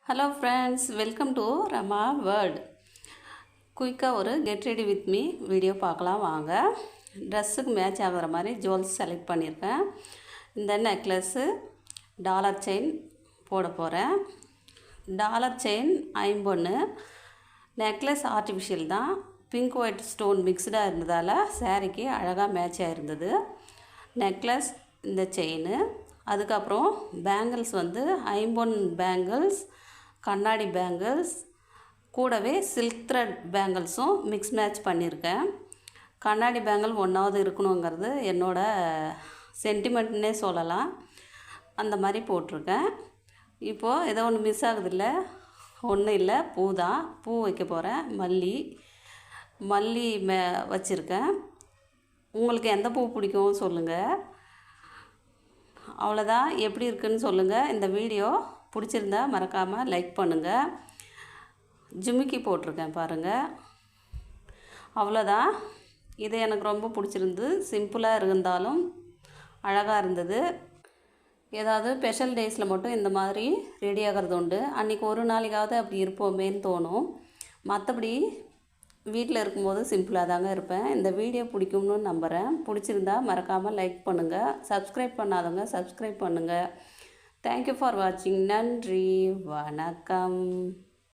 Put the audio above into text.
Hello friends, welcome to Rama world. குயிக்காக ஒரு get ready with me video பார்க்கலாம் வாங்க. ட்ரெஸ்ஸுக்கு மேட்ச் ஆகிற மாதிரி ஜுவல்ஸ் செலக்ட் பண்ணியிருக்கேன். இந்த நெக்லஸ்ஸு டாலர் செயின் போட போகிறேன். டாலர் செயின் ஐம்பொன்று, நெக்லஸ் ஆர்டிஃபிஷியல் தான். பிங்க் ஒயிட் ஸ்டோன் மிக்ஸ்டாக இருந்ததால் சாரீக்கு அழகாக மேட்ச் ஆகிருந்தது. நெக்லஸ் இந்த செயின், அதுக்கப்புறம் பேங்கிள்ஸ் வந்து ஐம்பொன் பேங்கிள்ஸ், கண்ணாடி பேங்கிள்ஸ், கூடவே சில்க் த்ரெட் பேங்கிள்ஸும் மிக்ஸ் மேட்ச் பண்ணியிருக்கேன். கண்ணாடி பேங்கிள் ஒன்றாவது இருக்கணுங்கிறது என்னோடய சென்டிமெண்ட்னே சொல்லலாம். அந்த மாதிரி போட்டிருக்கேன். இப்போது ஏதோ ஒன்று மிஸ் ஆகுதில்ல, ஒன்றும் இல்லை, பூ தான். பூ வைக்க போகிறேன். மல்லி வச்சுருக்கேன். உங்களுக்கு எந்த பூ பிடிக்கும் சொல்லுங்கள். அவ்வளோதான். எப்படி இருக்குதுன்னு சொல்லுங்கள். இந்த வீடியோ பிடிச்சிருந்தா மறக்காமல் லைக் பண்ணுங்கள். ஜிமிக்கி போட்டிருக்கேன் பாருங்கள். அவ்வளோதான். இது எனக்கு ரொம்ப பிடிச்சிருந்து. சிம்பிளாக இருந்தாலும் அழகாக இருந்தது. ஏதாவது ஸ்பெஷல் டேஸில் மட்டும் இந்த மாதிரி ரெடி ஆகிறது உண்டு. அன்றைக்கி ஒரு நாளைக்காவது அப்படி இருப்போமேன்னு தோணும். மற்றபடி வீட்டில் இருக்கும்போது சிம்பிளாக தாங்க இருப்பேன். இந்த வீடியோ பிடிக்கும்னு நம்புகிறேன். பிடிச்சிருந்தா மறக்காமல் லைக் பண்ணுங்கள். சப்ஸ்கிரைப் பண்ணாதவங்க சப்ஸ்கிரைப் பண்ணுங்கள். தேங்க்யூ ஃபார் வாட்சிங். நன்றி, வணக்கம்.